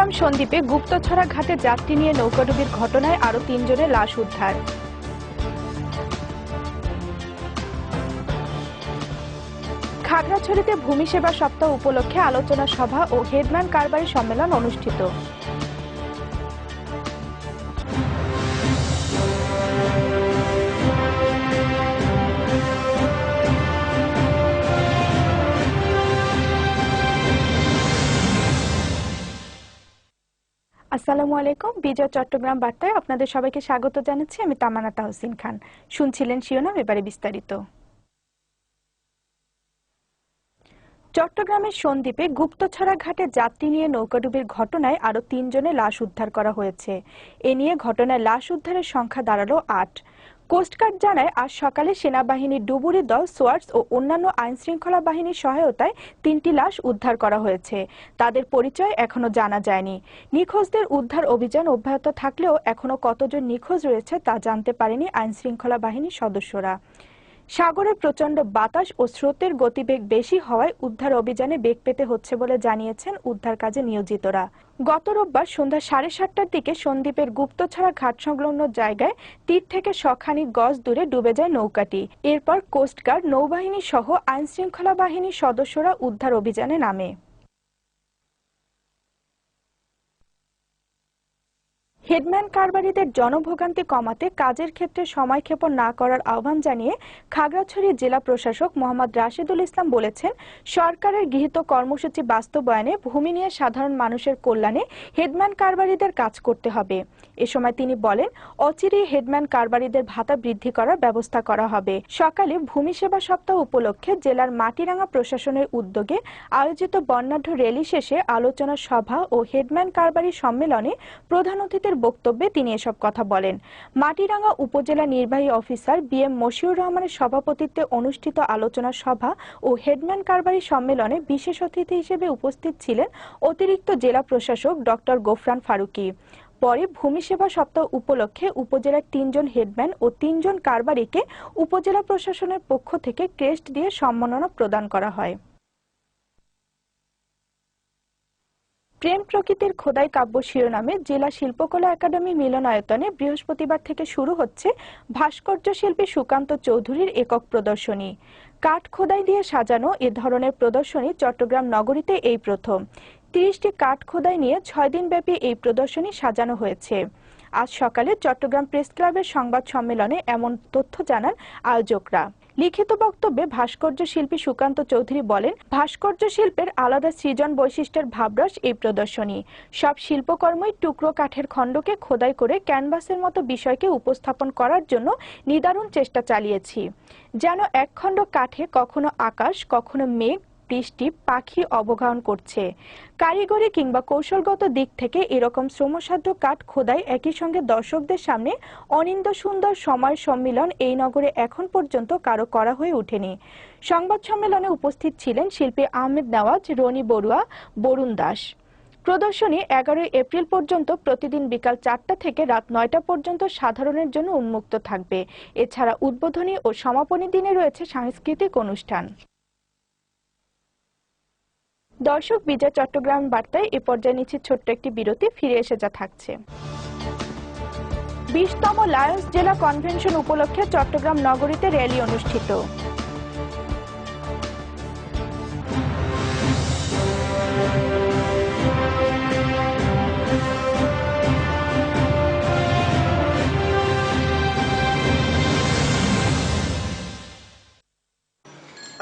চট্টগ্রাম সন্দ্বীপে গুপ্তছড়া ঘাটে যাত্রী নিয়ে নৌকাডুবির ঘটনায় আরো ৩ জনের লাশ উদ্ধার। খাগড়াছড়িতে ভূমি সেবা সপ্তাহ উপলক্ষে আলোচনা সভা ও হেডম্যান কারবারি সম্মেলন অনুষ্ঠিত। আসসালামু আলাইকুম। বিজয় চট্টগ্রাম বার্তায় আপনাদের সবাইকে স্বাগত জানাচ্ছি। আমি তামান্না তাহসিন খান। শুনছিলেন শিরোনাম, এবারে বিস্তারিত। চট্টগ্রামের সন্দ্বীপে গুপ্তছড়া ঘাটে যাত্রী নিয়ে নৌকাডুবির ঘটনায় আরো ৩ জনের লাশ উদ্ধার করা হয়েছে। এ নিয়ে ঘটনায় লাশ উদ্ধারের সংখ্যা দাঁড়ালো ৮। কোস্টগার্ড জানায়, আজ সকালে সেনাবাহিনীর ডুবুরি দল, সোয়ার্টস ও অন্যান্য আইনশৃঙ্খলা বাহিনীর সহায়তায় ৩টি লাশ উদ্ধার করা হয়েছে। তাদের পরিচয় এখনো জানা যায়নি। নিখোঁজদের উদ্ধার অভিযান অব্যাহত থাকলেও এখনো কতজন নিখোঁজ রয়েছে তা জানতে পারেনি আইনশৃঙ্খলা বাহিনীর সদস্যরা। সাগরে প্রচণ্ড বাতাস ও স্রোতের গতিবেগ বেশি হওয়ায় উদ্ধার অভিযানে বেগ পেতে হচ্ছে বলে জানিয়েছেন উদ্ধার কাজে নিয়োজিতরা। গত রোববার সন্ধ্যা 7:30টার দিকে সন্দ্বীপের গুপ্তছড়া ঘাট সংলগ্ন জায়গায় তীর থেকে শখানেক গজ দূরে ডুবে যায় নৌকাটি। এরপর কোস্টগার্ড, নৌবাহিনী সহ আইনশৃঙ্খলা বাহিনীর সদস্যরা উদ্ধার অভিযানে নামে। হেডম্যান কারবারিদের জনভোগান্তি কমাতে কাজের ক্ষেত্রে সময়ক্ষেপণ না করার আহ্বান জানিয়ে খাগড়াছড়ি জেলা প্রশাসক মোহাম্মদ রাশেদুল ইসলাম বলেছেন, সরকারের গৃহীত কর্মসূচি বাস্তবায়নে ভূমি নিয়ে সাধারণ মানুষের কল্যাণে হেডম্যান কারবারিদের কাজ করতে হবে। এ সময় তিনি বলেন, অচিরেই হেডম্যান কারবারিদের ভাতা বৃদ্ধি করার ব্যবস্থা করা হবে। সকালে ভূমি সেবা সপ্তাহ উপলক্ষে জেলার মাটিরাঙ্গা প্রশাসনের উদ্যোগে আয়োজিত বর্ণাঢ্য র্যালি শেষে আলোচনা সভা ও হেডম্যান কারবারি সম্মেলনে প্রধান অতিথির বক্তব্যে তিনি এসব কথা বলেন। মাটিরাঙ্গা উপজেলা নির্বাহী অফিসার বিএম মশিউর রহমানের সভাপতিত্বে অনুষ্ঠিত আলোচনা সভা ও হেডম্যান কারবারি সম্মেলনে বিশেষ অতিথি হিসেবে উপস্থিত ছিলেন অতিরিক্ত জেলা প্রশাসক ডক্টর গোফরান ফারুকী। পরে ভূমি সেবা সপ্তাহ উপলক্ষে উপজেলার ৩ জন হেডম্যান ও ৩ জন কারবারিকে উপজেলা প্রশাসনের পক্ষ থেকে ক্রেস্ট দিয়ে সম্মাননা প্রদান করা হয়। প্রেম প্রকৃতির খোদাই কাব্য শিরোনামে জেলা শিল্পকলা একাডেমি মিলনায়তনে বৃহস্পতিবার থেকে শুরু হচ্ছে ভাস্কর্য শিল্পী সুকান্ত চৌধুরীর একক প্রদর্শনী। কাঠ খোদাই দিয়ে সাজানো এ ধরনের প্রদর্শনী চট্টগ্রাম নগরীতে এই প্রথম। ৩০টি কাঠ খোদাই নিয়ে ৬ দিনব্যাপী এই প্রদর্শনী সাজানো হয়েছে। আজ সকালে চট্টগ্রাম প্রেস ক্লাবের সংবাদ সম্মেলনে এমন তথ্য জানান আয়োজকরা। লিখিত বক্তব্যে ভাস্কর্য শিল্পী সুকান্ত চৌধুরী বলেন, ভাস্কর্য শিল্পের আলাদা সৃজন বৈশিষ্ট্যের ভাবরস এই প্রদর্শনী। সব শিল্পকর্মই টুকরো কাঠের খণ্ডকে খোদাই করে ক্যানভাসের মতো বিষয়কে উপস্থাপন করার জন্য নিদারুণ চেষ্টা চালিয়েছি। যেন এক খণ্ড কাঠে কখনো আকাশ, কখনো মেঘ, বৃষ্টি, পাখি অবগাহন করছে। কারিগরি কিংবা কৌশলগত দিক থেকে এরকম শ্রমসাধ্য কাঠ খোদাই একই সঙ্গে দর্শকদের সামনে অনিন্দ সুন্দর সময় সম্মিলন এই নগরে এখন পর্যন্ত কারো করা হয়ে ওঠেনি। সংবাদ সম্মেলনে উপস্থিত ছিলেন শিল্পী আহমেদ নেওয়াজ, রনি বড়ুয়া, বরুণ দাস। প্রদর্শনী 11 এপ্রিল পর্যন্ত প্রতিদিন বিকাল 4টা থেকে রাত 9টা পর্যন্ত সাধারণের জন্য উন্মুক্ত থাকবে। এছাড়া উদ্বোধনী ও সমাপনী দিনে রয়েছে সাংস্কৃতিক অনুষ্ঠান। দর্শক, বিজয় চট্টগ্রাম বার্তায় এ পর্যায়ে নিচ্ছে ছোট্ট একটি বিরতি, ফিরে এসে যা থাকছে। 20তম লায়ন্স জেলা কনভেনশন উপলক্ষে চট্টগ্রাম নগরীতে র্যালি অনুষ্ঠিত।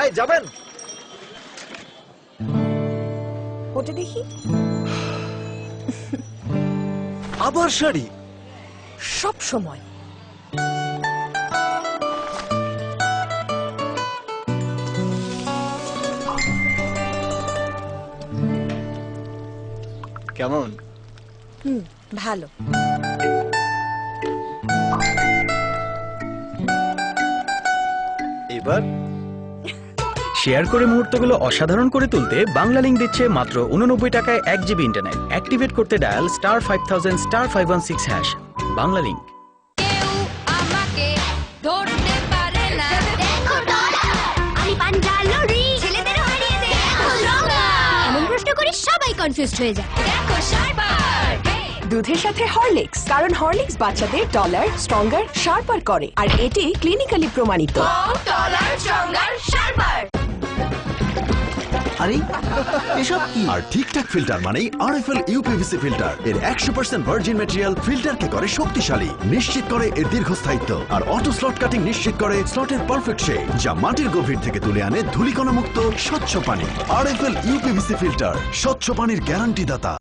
এই যাবেন? ওটা দেখি। আবার শাড়ি? সব সময় কেমন? ভালো। এবার শেয়ার করে মুহূর্তগুলো অসাধারণ করে তুলতে বাংলালিংক দিচ্ছে মাত্র 89 টাকায় 1 জিবি ইন্টারনেট। অ্যাক্টিভেট করতে ডায়াল *5000 *516#। বাংলালিংক। এমন প্রশ্ন করে সবাই কনফিউজড হয়ে যায়। দুধের সাথে হরলিক্স, কারণ হরলিক্স বাচ্চাদের টলার, স্ট্রঙ্গার, শার্পার করে আর এটি ক্লিনিক্যালি প্রমাণিত। আরে এসব কি? আর ঠিকঠাক ফিল্টার মানেই আরএফএল ইউপিভিসি ফিল্টার। এর 100% ভার্জিন ম্যাটেরিয়াল ফিল্টারকে করে শক্তিশালী, নিশ্চিত করে এর দীর্ঘস্থায়িত্ব আর অটো স্লট কাটিং নিশ্চিত করে স্লটের পারফেক্ট শেপ, যা মাটির গভীর থেকে তুলে আনে ধূলিকণা মুক্ত স্বচ্ছ পানি। আরএফএল ইউপিভিসি ফিল্টার, স্বচ্ছ পানির গ্যারান্টি দাতা।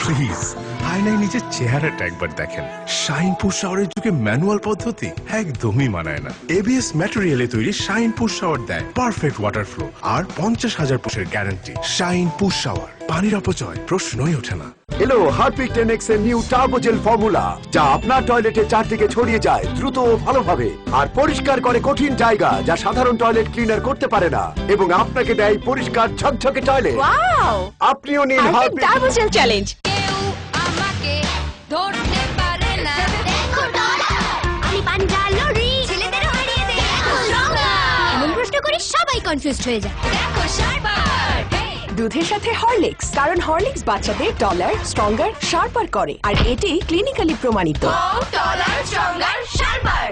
প্লিজ আয়নায় নিজের চেহারাটা একবার দেখেন। শাইনপুর শাওয়ারের যুগে ম্যানুয়াল পদ্ধতি একদমই মানায় না। এবিএস ম্যাটেরিয়ালে তৈরি শাইনপুর শাওয়ার দেয় পারফেক্ট ওয়াটার ফ্লো আর 50,000 পুষের গ্যারান্টি। শাইনপুর শাওয়ার, পানির অপচয় প্রশ্নই ওঠে না। এলো হারপিক 10X এর নিউ টার্বো জেল ফর্মুলা, যা আপনার টয়লেটের চারদিকে ছড়িয়ে যায় দ্রুত ও ভালোভাবে, আর পরিষ্কার করে কঠিন জায়গা যা সাধারণ টয়লেট ক্লিনার করতে পারে না, এবং আপনাকে দেয় পরিষ্কার ঝকঝকে টয়লেট। ওয়াও! আপনিও নিন হারপিক টার্বো জেল চ্যালেঞ্জ। আমাকে ধরতে পারে না, দেখো ডলা আমি পাঞ্জালরি ছেলেদেরও হারিয়ে দেয়, দেখো রঙা এমন প্রশ্ন করে সবাই কনফিউজড হয়ে যায়, দেখো শার্পার। দুধের সাথে হরলিক্স, কারণ হরলিক্স বাচ্চাদের টলার, স্ট্রঙ্গার, শার্পার করে আর এটি ক্লিনিক্যালি প্রমাণিত। টলার স্ট্রঙ্গার শার্পার।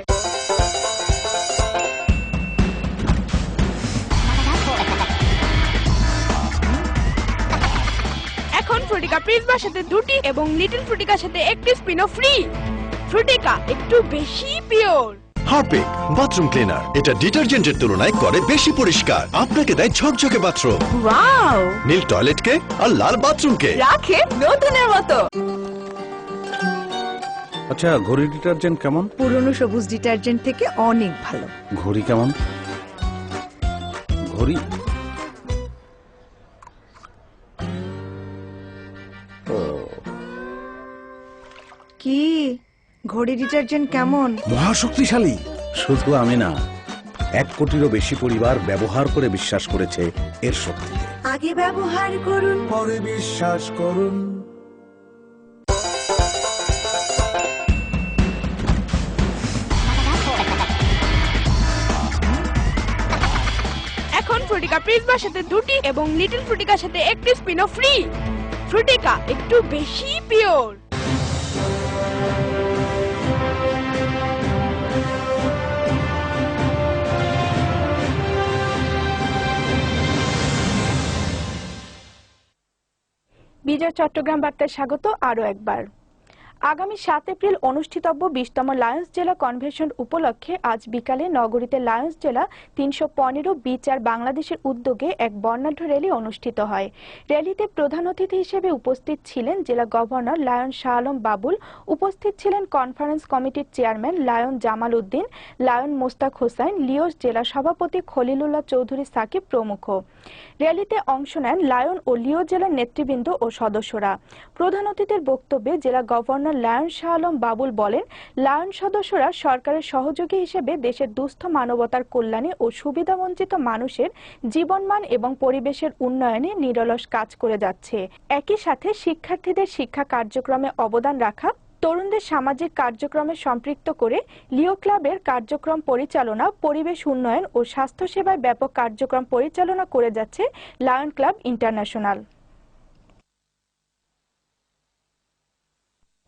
এখন ফ্রুটিকা প্রিজমার সাথে 2টি এবং লিটল ফ্রুটিকার সাথে 1টি স্পিনও ফ্রি। ফ্রুটিকা একটু বেশি পিওর। হারপিক বাথরুম ক্লিনার, এটা ডিটারজেন্টের তুলনায় করে বেশি পরিষ্কার, আপনাকে দেয় ঝকঝকে বাথরুম। ওয়াও! নীল টয়লেটকে আর লাল বাথরুমকে রাখে নতুনের মতো। আচ্ছা, ঘড়ি ডিটারজেন্ট কেমন? পুরনো সবুজ ডিটারজেন্ট থেকে অনেক ভালো। ঘড়ি কেমন? ঘড়ি কি ঘড়ি ডিটারজেন্ট কেমন? মহাশক্তিশালী। শুধু আমি না, 1 কোটিরও বেশি পরিবার ব্যবহার করে বিশ্বাস করেছে এর শক্তিতে। আগে ব্যবহার করুন, পরে বিশ্বাস করুন। এখন ফ্রুটিকা প্রিজমার সাথে 2টি এবং লিটল ফ্রুটিকার সাথে 1টি স্পিনও ফ্রি। ফ্রুটিকা একটু বেশি পিওর। বিজয় চট্টগ্রাম বার্তায় স্বাগত আরও একবার। আগামী 7 এপ্রিল অনুষ্ঠিতব্য 20তম লায়ন্স জেলা কনভেনশন উপলক্ষে আজ বিকালে নগরীতে লায়ন্স জেলা 315 বিচার বাংলাদেশের উদ্যোগে এক বর্ণাঢ্য র্যালি অনুষ্ঠিত হয়। র্যালিতে প্রধান অতিথি হিসেবে উপস্থিত ছিলেন জেলা গভর্নর লায়ন শাহ আলম বাবুল, উপস্থিত ছিলেন কনফারেন্স কমিটির chairman lion Jamal Uddin, lion Mostak Hossain, Leos জেলা সভাপতি খলিলুল্লাহ চৌধুরী সাকিব প্রমুখ। র্যালিতে অংশ নেন লায়ন ও লিও জেলার নেতৃবৃন্দ ও সদস্যরা। প্রধান অতিথির বক্তব্যে জেলা গভর্নর লায়ন শাহ আলম বাবুল বলেন, লায়ন সদস্যরা সরকারের সহযোগী হিসেবে দেশের দুস্থ মানবতার কল্যাণে ও সুবিধাবঞ্চিত মানুষের জীবনমান এবং পরিবেশের উন্নয়নে নিরলস কাজ করে যাচ্ছে। একই সাথে শিক্ষার্থীদের শিক্ষা কার্যক্রমে অবদান রাখা, তরুণদের সামাজিক কার্যক্রমে সম্পৃক্ত করে লিও ক্লাবের কার্যক্রম পরিচালনা, পরিবেশ উন্নয়ন ও স্বাস্থ্যসেবায় ব্যাপক কার্যক্রম পরিচালনা করে যাচ্ছে লায়ন ক্লাব ইন্টারন্যাশনাল।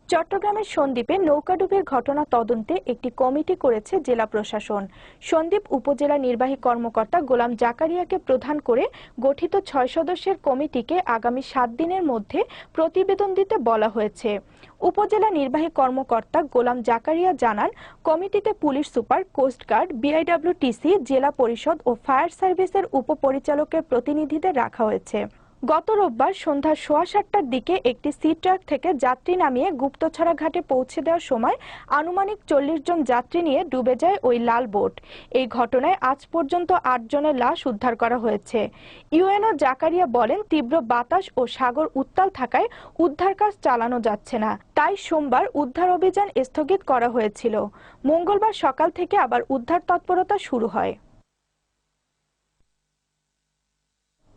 চট্টগ্রামের সন্দ্বীপে নৌকাডুবির ঘটনা তদন্তে একটি কমিটি করেছে জেলা প্রশাসন। সন্দ্বীপ উপজেলা নির্বাহী কর্মকর্তা গোলাম জাকারিয়াকে প্রধান করে গঠিত 6 সদস্যের কমিটিকে আগামী 7 দিনের মধ্যে প্রতিবেদন দিতে বলা হয়েছে। উপজেলা নির্বাহী কর্মকর্তা গোলাম জাকারিয়া জানান, কমিটিতে পুলিশ সুপার, কোস্টগার্ড, বিআইডব্লিউটিসি, জেলা পরিষদ ও ফায়ার সার্ভিসের উপপরিচালকের প্রতিনিধিদের রাখা হয়েছে। গত রোববার সন্ধ্যা 7:15টার দিকে একটি সি ট্রাক থেকে যাত্রী নামিয়ে গুপ্তছড়া ঘাটে পৌঁছে দেওয়ার সময় আনুমানিক 40 জন যাত্রী নিয়ে ডুবে যায় ওই লাল বোট। এই ঘটনায় আজ পর্যন্ত 8 জনের লাশ উদ্ধার করা হয়েছে। ইউএনও জাকারিয়া বলেন, তীব্র বাতাস ও সাগর উত্তাল থাকায় উদ্ধার কাজ চালানো যাচ্ছে না, তাই সোমবার উদ্ধার অভিযান স্থগিত করা হয়েছিল। মঙ্গলবার সকাল থেকে আবার উদ্ধার তৎপরতা শুরু হয়।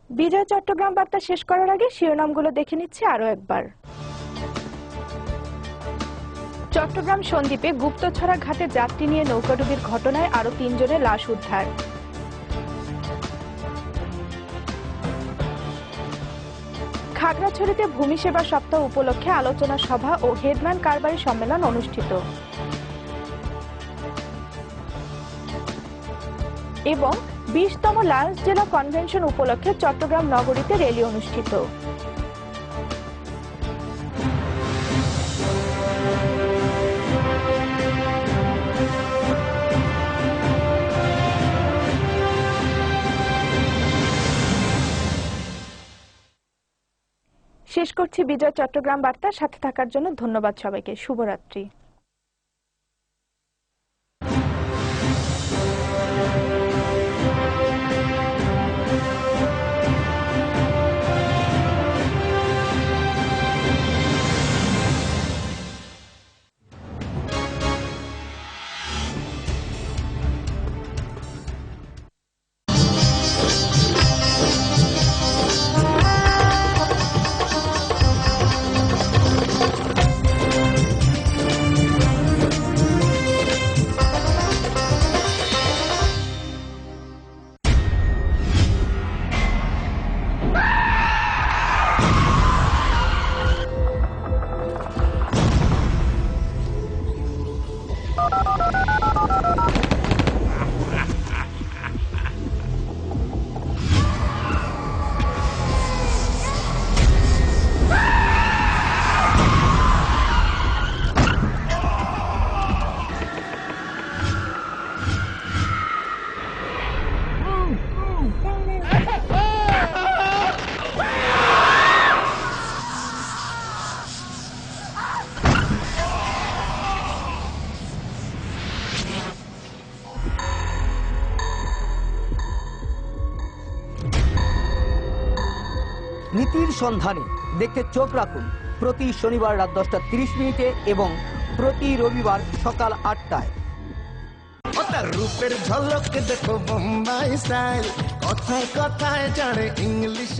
বিজয় চট্টগ্রাম বার্তা শেষ করার আগে শিরোনামগুলো দেখে নিচ্ছে আরো একবার। চট্টগ্রাম সন্দ্বীপে গুপ্তছড়া ঘাটে যাত্রী নিয়ে নৌকাডুবির ঘটনায় আরো 3 জনের লাশ উদ্ধার। খাগড়াছড়িতে ভূমি সেবা সপ্তাহ উপলক্ষে আলোচনা সভা ও হেডম্যান কারবারি সম্মেলন অনুষ্ঠিত। এবং 20তম লায়ন্স জেলা কনভেনশন উপলক্ষে চট্টগ্রাম নগরীতে র্যালি অনুষ্ঠিত। শেষ করছি বিজয় চট্টগ্রাম বার্তার সাথে থাকার জন্য ধন্যবাদ সবাইকে। শুভরাত্রি। নীতির সন্ধানে দেখতে চোখ রাখুন প্রতি শনিবার রাত 10:30 এবং প্রতি রবিবার সকাল 8টায়। রূপের ঝলক দেখো বোম্বাই স্টাইল, কথায় কথায় জানে ইংলিশ।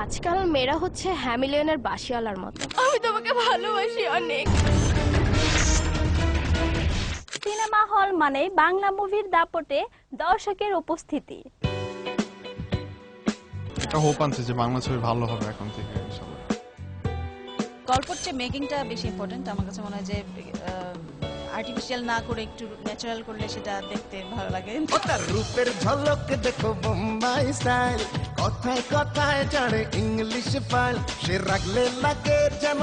আজকাল মেয়েরা হচ্ছে হ্যামিলিয়নের বাসিওয়ালার মতো। আমি তোমাকে ভালোবাসি অনেক। সিনেমা হল মানে বাংলা মুভির দাপটে দর্শকের উপস্থিতি। একটা হোপ আনছে যে বাংলা ছবি ভালো হবে এখন থেকে ইনশাআল্লাহ। গল্পের চেয়ে মেকিংটা বেশি ইম্পর্টেন্ট আমার কাছে মনে হয়, যে আর্টিফিশিয়াল না করে একটু ন্যাচারাল করলে সেটা দেখতে ভালো লাগে। রূপের ঝলক দেখো বোম্বাই স্টাইল, কথায় কথায় জানে ইংলিশ পাল, সে রাখলে লাগে যেন